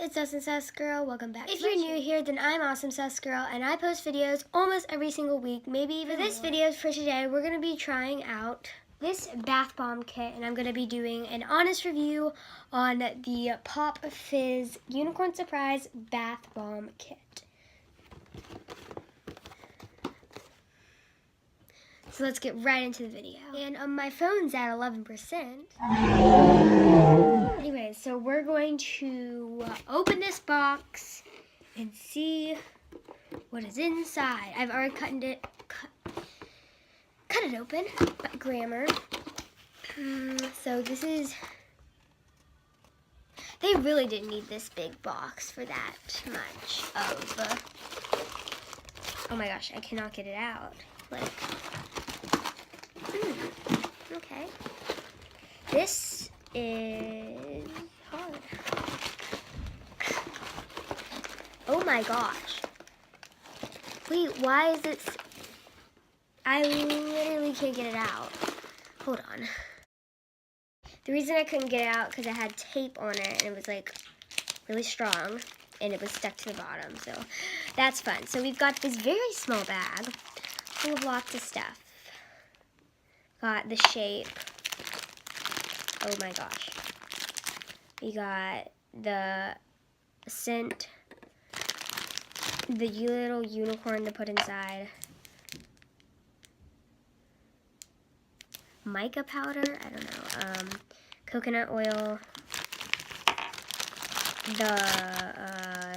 it's Awesome Sus Girl. Welcome back. If you're new here, then I'm Awesome Sus Girl, and I post videos almost every single week, maybe even more. For this video for today, we're going to be trying out this bath bomb kit, and I'm going to be doing an honest review on the Pop Fizz Unicorn Surprise Bath Bomb Kit. So let's get right into the video. And my phone's at 11%. Anyways, so we're going to open this box and see what is inside. I've already cut it open by Grammar. So this is, they really didn't need this big box for that much of, oh my gosh, I cannot get it out. Like, okay. This is hard. Oh my gosh. Wait, why is it? I literally can't get it out. Hold on. The reason I couldn't get it out because it had tape on it and it was like really strong and it was stuck to the bottom. So that's fun. So we've got this very small bag full of lots of stuff. Got the shape. Oh my gosh. We got the scent, the little unicorn to put inside, mica powder, I don't know, coconut oil,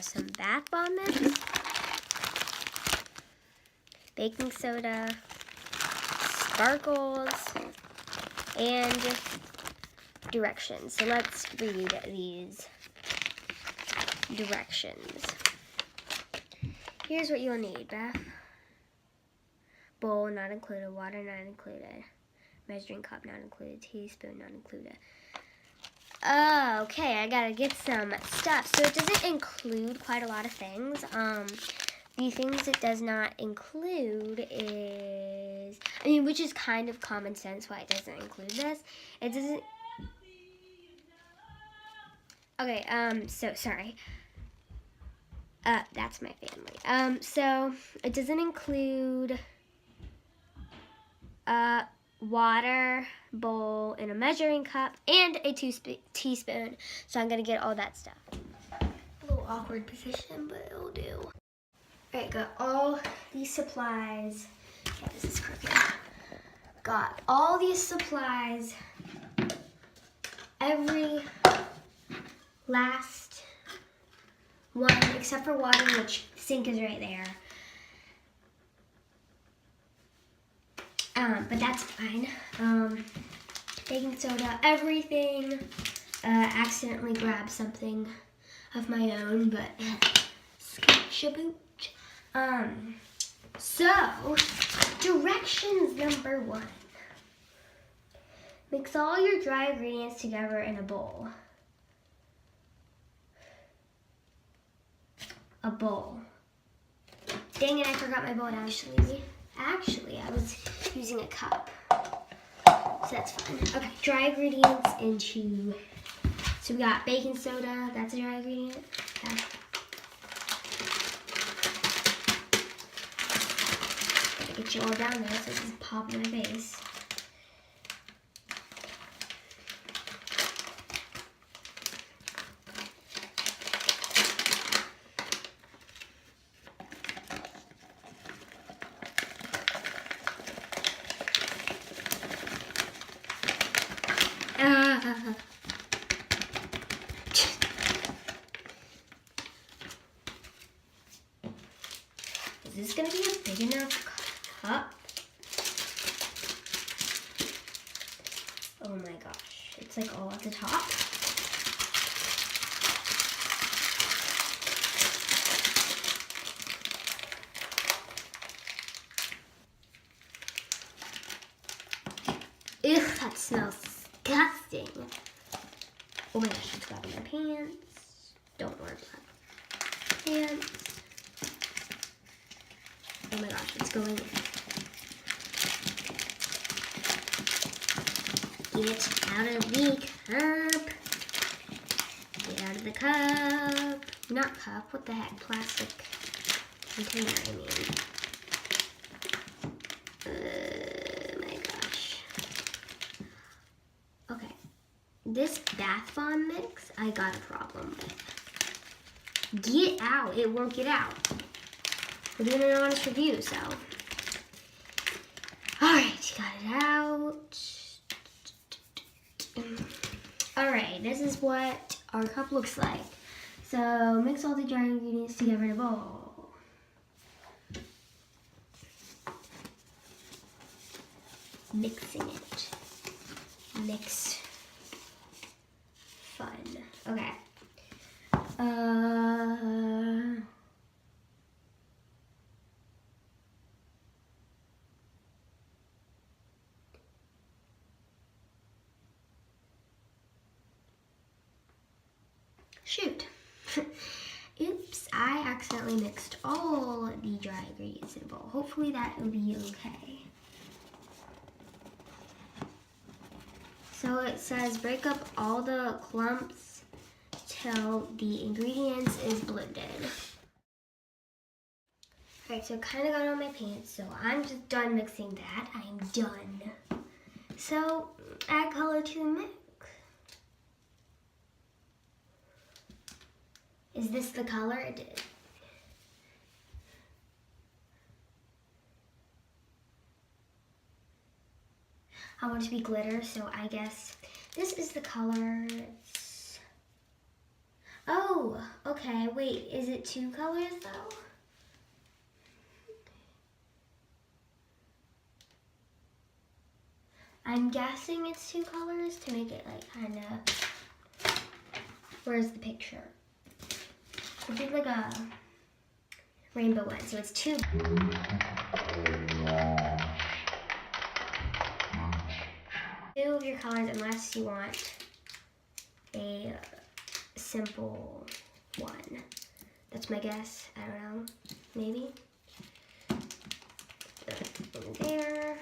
some bath bomb mix, baking soda, sparkles, and directions. So let's read these directions. Here's what you'll need, Beth. Bowl not included, water not included, measuring cup not included, teaspoon not included. Okay, I gotta get some stuff. So it doesn't include quite a lot of things. The things it does not include is, which is kind of common sense why it doesn't include this. It doesn't. Okay, so sorry. That's my family. So it doesn't include water, bowl, and a measuring cup, and a teaspoon. So I'm gonna get all that stuff. A little awkward position, but it'll do. Alright, got all these supplies. Okay, this is crooked. Got all these supplies. Every last one, except for water, which sink is right there. But that's fine. Baking soda, everything. Accidentally grabbed something of my own, but scotch-a-boot. So, directions number 1. Mix all your dry ingredients together in a bowl. A bowl. Dang it, I forgot my bowl Actually, I was using a cup. So that's fine. Okay, dry ingredients into, so we got baking soda, that's a dry ingredient. Okay. Gotta get you all down there so this is popping my face. Is this gonna be a big enough cup? Oh my gosh, it's like all at the top. Ew, that smells disgusting. Oh my gosh, it's got in my pants. Don't worry about pants. Oh my gosh, it's going. Get out of the cup. Get out of the cup. Not cup, what the heck? Plastic container, I mean. Oh my gosh. Okay. This bath bomb mix, I got a problem with. Get out. It won't get out. We're doing an honest review, so. Alright, got it out. Alright, this is what our cup looks like. So mix all the dry ingredients together in a bowl. Mixing it. Mix. Fun. Okay. Shoot. Oops, I accidentally mixed all the dry ingredients in a bowl. Hopefully that will be okay. So it says break up all the clumps till the ingredients is blended. Alright, so it kind of got on my pants, so I'm just done mixing that. I'm done. So add color to the mix. Is this the color it did? I want it to be glitter, so I guess this is the color. Oh, okay, wait, is it two colors though? I'm guessing it's two colors to make it like kind of, where's the picture? It did like a rainbow one, so it's two. Two of your colors unless you want a simple one. That's my guess, I don't know, maybe. There.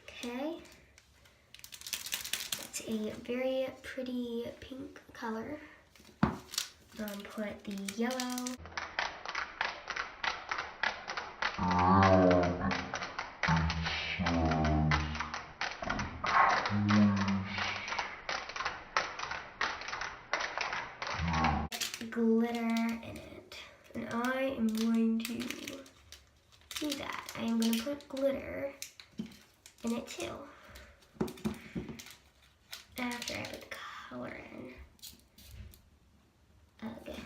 Okay. It's a very pretty pink color. Put the yellow. Glitter in it. And I am going to do that. I am going to put glitter in it too. After I put the color in. Okay.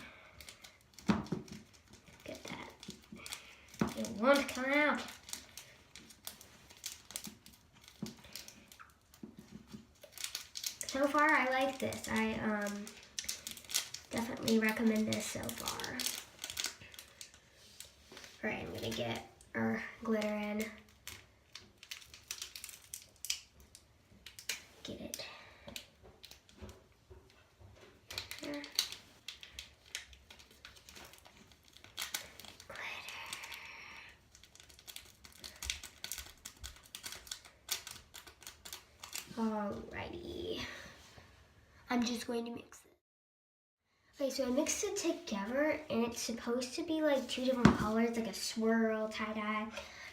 Get that. It won't come out. So far, I like this. I definitely recommend this so far. Alright, I'm gonna get our glitter in. Get it. Here. Alrighty. I'm just going to mix it. Okay, so I mixed it together and it's supposed to be like two different colors, like a swirl, tie-dye.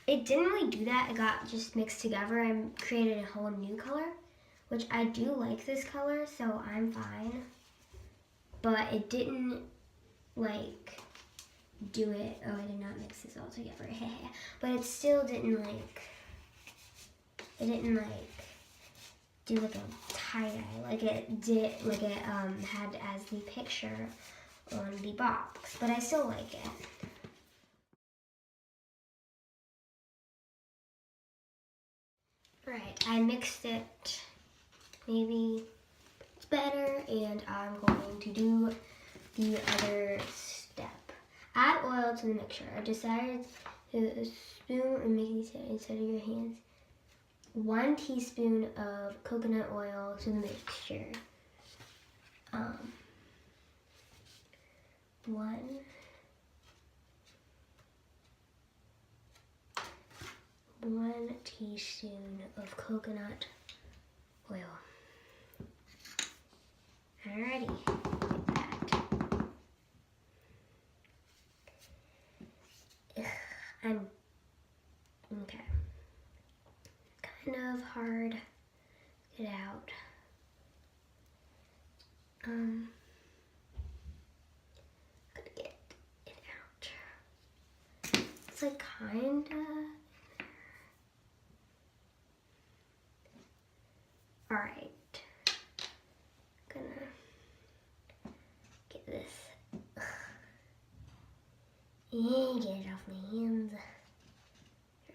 It didn't really do that. It got just mixed together and created a whole new color, which I do like this color, so I'm fine. But it didn't like do it. Oh, I did not mix this all together. But it still didn't like, do like a tie-dye like it did, like it had as the picture on the box, but I still like it. Right, I mixed it. Maybe it's better, and I'm going to do the other step. Add oil to the mixture. I decided to spoon and make it instead of your hands. 1 teaspoon of coconut oil to the mixture. 1 1 teaspoon of coconut oil. Alrighty, that. I'm okay. Kind of hard to get out. I'm gonna get it out. It's like kinda. Alright. Gonna get this. And get it off my hands.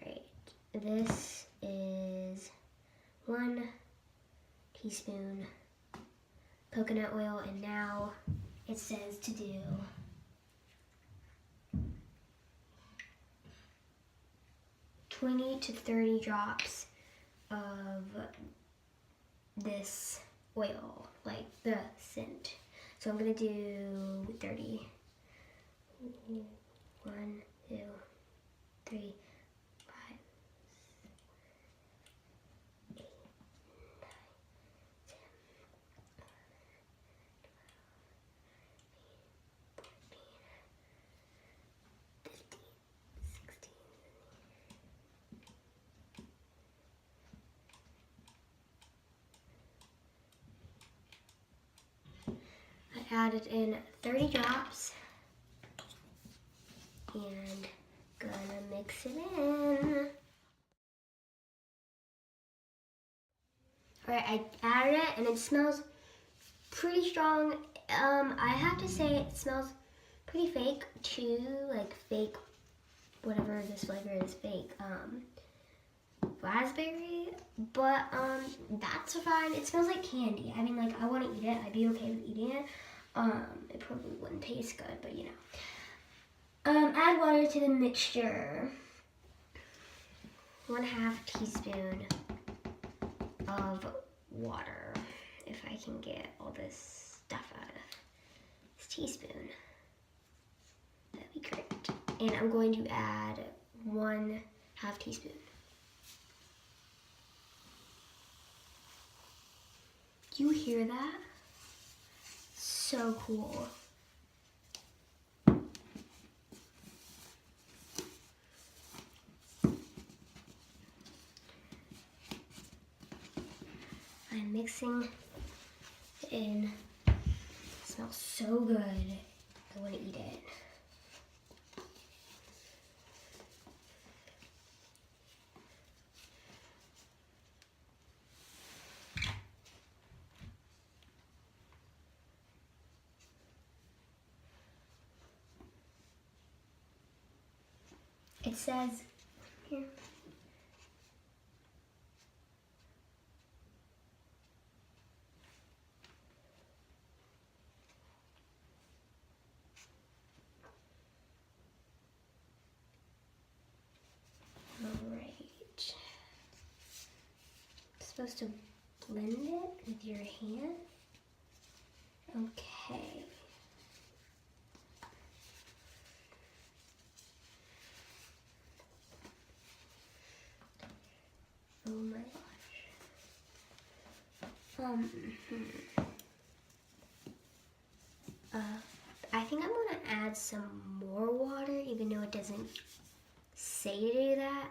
Alright. This is 1 teaspoon coconut oil, and now it says to do 20 to 30 drops of this oil, like the scent. So I'm gonna do 30. 1, 2, 3, 5, 6, 8, 9, 10, 15, 16. I added in 30 drops and gonna mix it in. Alright, I added it and it smells pretty strong. I have to say it smells pretty fake too, like fake, whatever this flavor is, fake raspberry, but that's fine. It smells like candy. I mean, like, I want to eat it. I'd be okay with eating it. It probably wouldn't taste good, but you know. Add water to the mixture. 1/2 teaspoon of water. If I can get all this stuff out of this teaspoon, that'd be great. And I'm going to add 1/2 teaspoon. You hear that? So cool. I'm mixing it in. It smells so good. I want to eat it. It says here. Alright. Supposed to blend it with your hand. Okay. Oh my gosh. I think I'm gonna add some more water, even though it doesn't say to do that.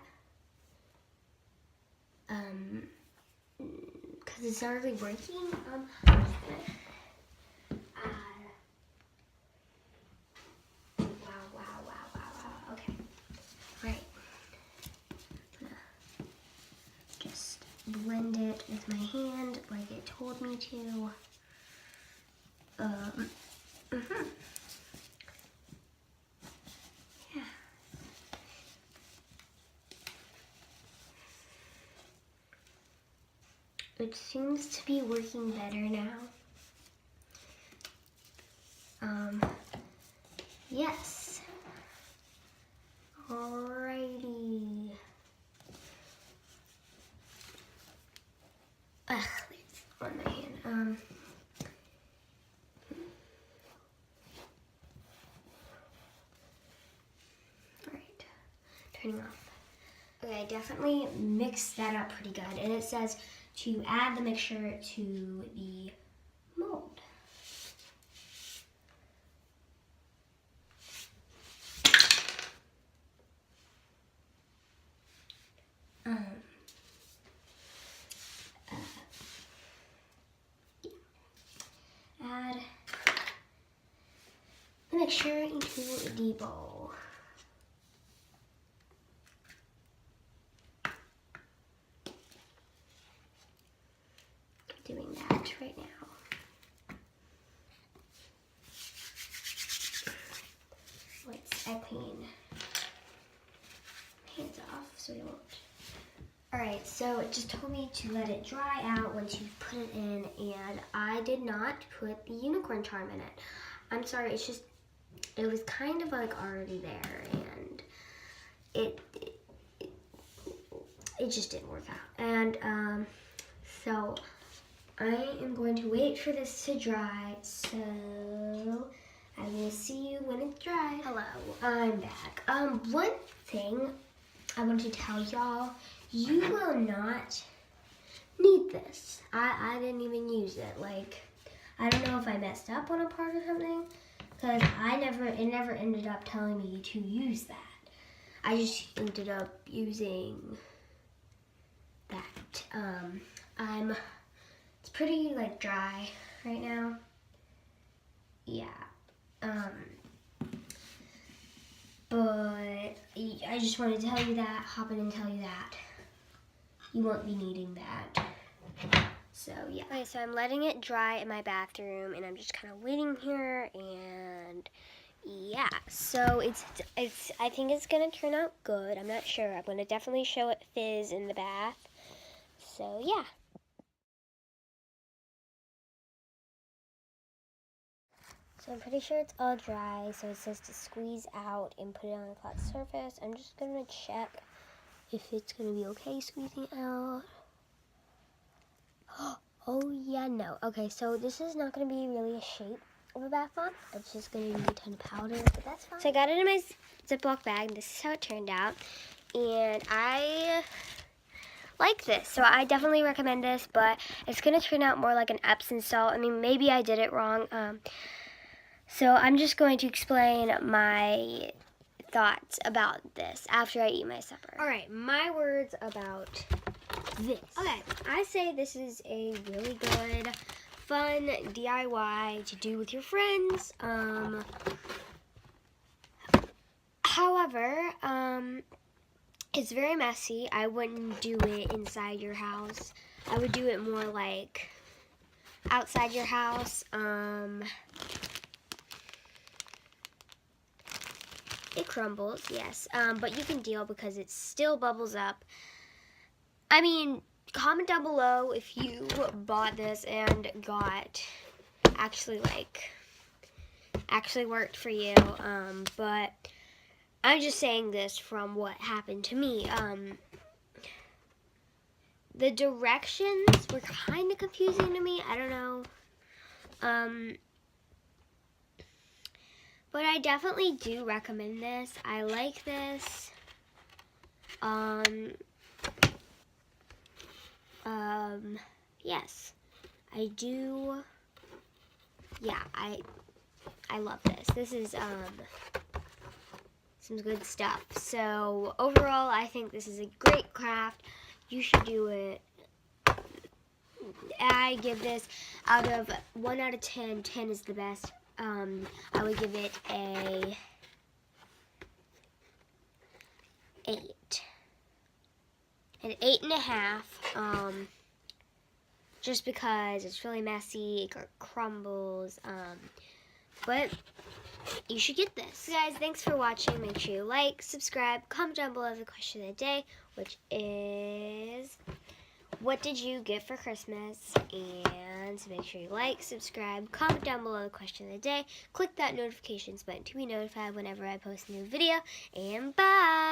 Cause it's not really working. I'm just gonna add. Wow. Okay. Right. Just blend it with my hand like it told me to. Yeah. It seems to be working better now. Yes. Alrighty. It's on my hand. Alright. Turning off. Okay, I definitely definitely mix that up pretty good. And it says to add the mixture to the mold. Add the mixture into the bowl. Doing that right now. Let's clean hands off so we won't. Alright, so it just told me to let it dry out once you put it in, and I did not put the unicorn charm in it. I'm sorry, it's just, it was kind of like already there, and it just didn't work out. And so I am going to wait for this to dry, so I will see you when it's dry. Hello, I'm back. One thing I want to tell y'all, you will not need this. I didn't even use it. Like, I don't know if I messed up on a part or something, because it never ended up telling me to use that. I just ended up using that. It's pretty like dry right now. Yeah. But I just wanted to tell you that, hop in and tell you that. You won't be needing that. So yeah. Okay, so I'm letting it dry in my bathroom, and I'm just kind of waiting here, and yeah. So I think it's gonna turn out good. I'm not sure. I'm gonna definitely show it fizz in the bath. So yeah. So I'm pretty sure it's all dry. So it says to squeeze out and put it on a flat surface. I'm just gonna check if it's gonna be okay squeezing out. Oh yeah, no. Okay, so this is not gonna be really a shape of a bath bomb. It's just gonna be a ton of powder, but that's fine. So I got it in my Ziploc bag. This is how it turned out, and I like this, so I definitely recommend this. But it's gonna turn out more like an Epsom salt. I mean, maybe I did it wrong. So I'm just going to explain my thoughts about this after I eat my supper. All right, my words about this. Okay, I say this is a really good, fun DIY to do with your friends. However, it's very messy. I wouldn't do it inside your house. I would do it more like outside your house. It crumbles, yes, but you can deal because it still bubbles up. I mean, comment down below if you bought this and got actually worked for you. But I'm just saying this from what happened to me. The directions were kind of confusing to me. I don't know. But I definitely do recommend this. I like this. Yes, I do. Yeah, I love this. This is some good stuff. So overall, I think this is a great craft. You should do it. I give this out of 1 out of 10. 10 is the best. I would give it a 8. An 8.5. Just because it's really messy, it crumbles. But you should get this. So guys, thanks for watching. Make sure you like, subscribe, comment down below the question of the day, which is, what did you get for Christmas? And make sure you like, subscribe, comment down below the question of the day. Click that notifications button to be notified whenever I post a new video. And bye!